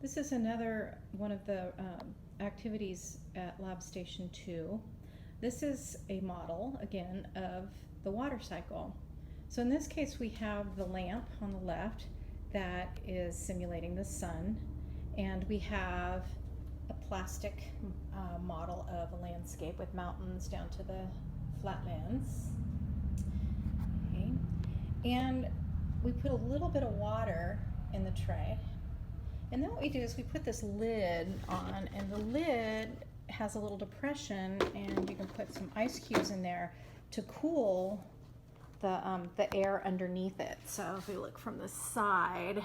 This is another one of the activities at Lab Station 2. This is a model, again, of the water cycle. So in this case, we have the lamp on the left that is simulating the sun, and we have a plastic model of a landscape with mountains down to the flatlands. Okay. And we put a little bit of water in the tray. And then what we do is we put this lid on, and the lid has a little depression, and you can put some ice cubes in there to cool the air underneath it. So if we look from the side,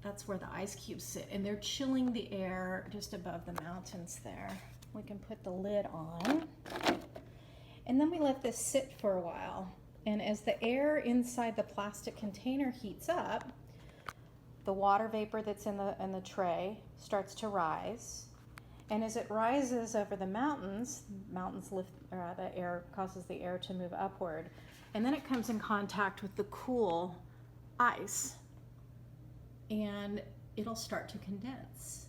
that's where the ice cubes sit, and they're chilling the air just above the mountains there. We can put the lid on, and then we let this sit for a while. And as the air inside the plastic container heats up, the water vapor that's in the tray starts to rise. And as it rises over the mountains lift, the air causes the air to move upward. And then it comes in contact with the cool ice, and it'll start to condense.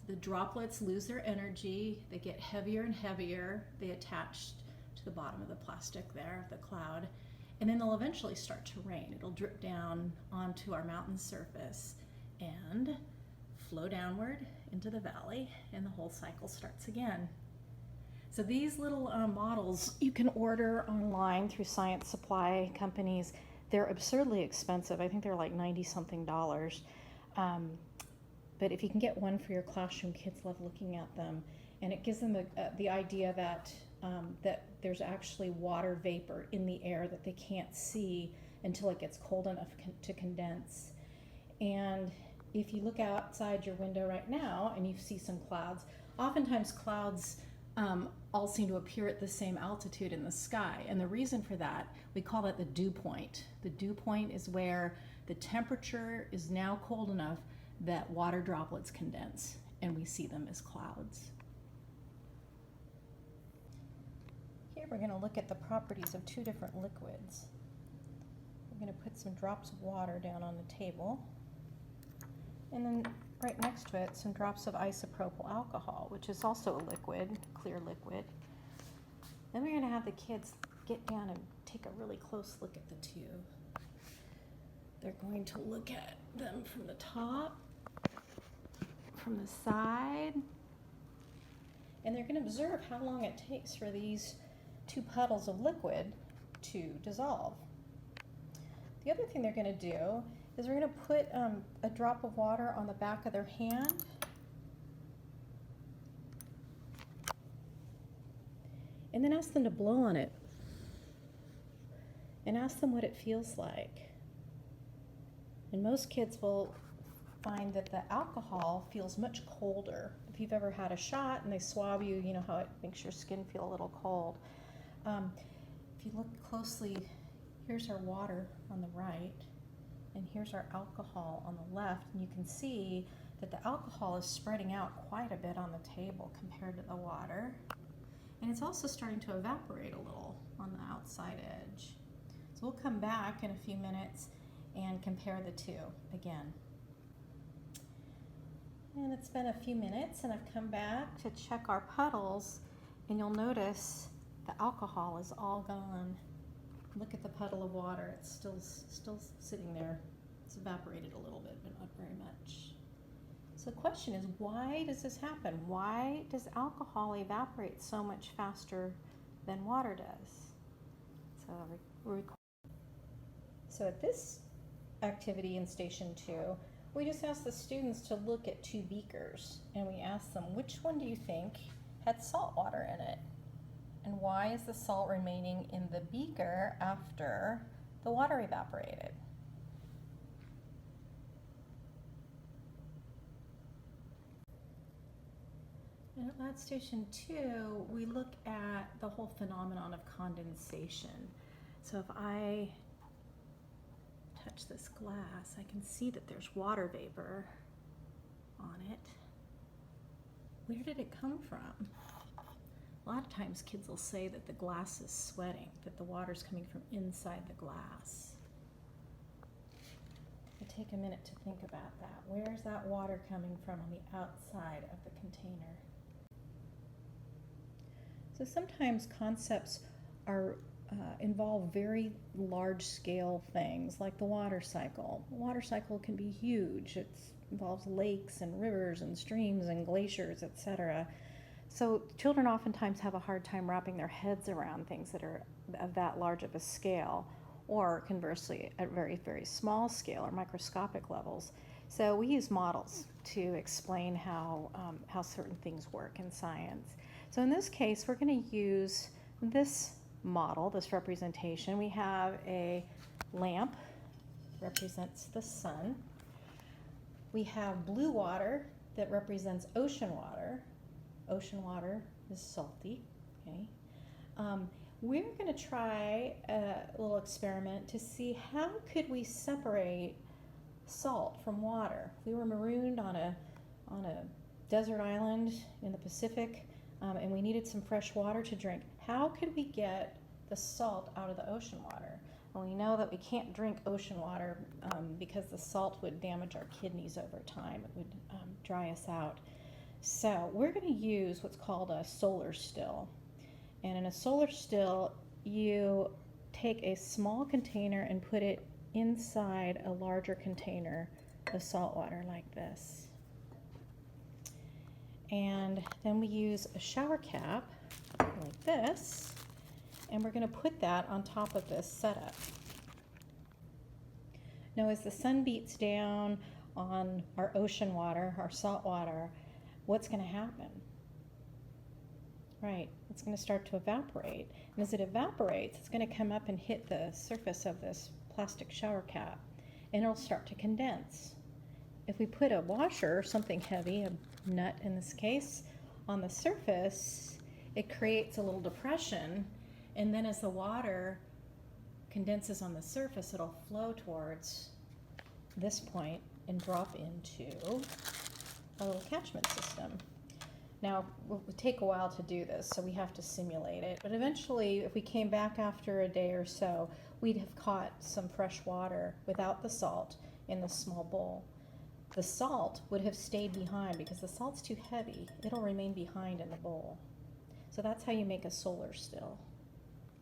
The droplets lose their energy, they get heavier and heavier, they attach to the bottom of the plastic there, the cloud, and then they'll eventually start to rain. It'll drip down onto our mountain surface and flow downward into the valley, and the whole cycle starts again. So these little models you can order online through science supply companies. They're absurdly expensive. I think they're like $90-something. But if you can get one for your classroom, kids love looking at them, and it gives them the idea that that there's actually water vapor in the air that they can't see until it gets cold enough to condense. And if you look outside your window right now and you see some clouds, oftentimes clouds all seem to appear at the same altitude in the sky. And the reason for that, we call that the dew point. The dew point is where the temperature is now cold enough that water droplets condense, and we see them as clouds. Here we're going to look at the properties of two different liquids. We're going to put some drops of water down on the table, and then right next to it some drops of isopropyl alcohol, which is also a liquid, clear liquid. Then we're going to have the kids get down and take a really close look at the tube. They're going to look at them from the top, from the side, and they're going to observe how long it takes for these two puddles of liquid to dissolve. The other thing they're going to do is we're going to put a drop of water on the back of their hand, and then ask them to blow on it and ask them what it feels like. And most kids will find that the alcohol feels much colder. If you've ever had a shot and they swab you, you know how it makes your skin feel a little cold. If you look closely, here's our water on the right, and here's our alcohol on the left, and you can see that the alcohol is spreading out quite a bit on the table compared to the water. And it's also starting to evaporate a little on the outside edge. So we'll come back in a few minutes and compare the two again. And it's been a few minutes, and I've come back to check our puddles, and you'll notice the alcohol is all gone. Look at the puddle of water, it's still sitting there. It's evaporated a little bit, but not very much. So the question is, why does this happen? Why does alcohol evaporate so much faster than water does? So at this activity in Station 2, we just asked the students to look at two beakers, and we asked them, which one do you think had salt water in it? And why is the salt remaining in the beaker after the water evaporated? And at Lab Station 2, we look at the whole phenomenon of condensation. So if I touch this glass, I can see that there's water vapor on it. Where did it come from? A lot of times kids will say that the glass is sweating, that the water's coming from inside the glass. Take a minute to think about that. Where's that water coming from on the outside of the container? So sometimes concepts are involve very large-scale things, like the water cycle. The water cycle can be huge. It involves lakes and rivers and streams and glaciers, etc. So children oftentimes have a hard time wrapping their heads around things that are of that large of a scale, or conversely at very, very small scale or microscopic levels. So we use models to explain how certain things work in science. So in this case, we're going to use this model, this representation. We have a lamp, represents the sun. We have blue water that represents ocean water. Ocean water is salty, okay? We're going to try a little experiment to see how could we separate salt from water. If we were marooned on a desert island in the Pacific and we needed some fresh water to drink, how could we get the salt out of the ocean water? Well, we know that we can't drink ocean water because the salt would damage our kidneys over time. It would dry us out. So we're going to use what's called a solar still. And in a solar still, you take a small container and put it inside a larger container of salt water like this. And then we use a shower cap like this, and we're going to put that on top of this setup. Now, as the sun beats down on our ocean water, our salt water, what's going to happen? Right, it's going to start to evaporate. And as it evaporates, it's going to come up and hit the surface of this plastic shower cap, and it'll start to condense. If we put a washer, something heavy, a nut in this case, on the surface, it creates a little depression, and then as the water condenses on the surface, it'll flow towards this point and drop into a little catchment system. Now, it would take a while to do this, so we have to simulate it. But eventually, if we came back after a day or so, we'd have caught some fresh water without the salt in this small bowl. The salt would have stayed behind because the salt's too heavy. It'll remain behind in the bowl. So that's how you make a solar still.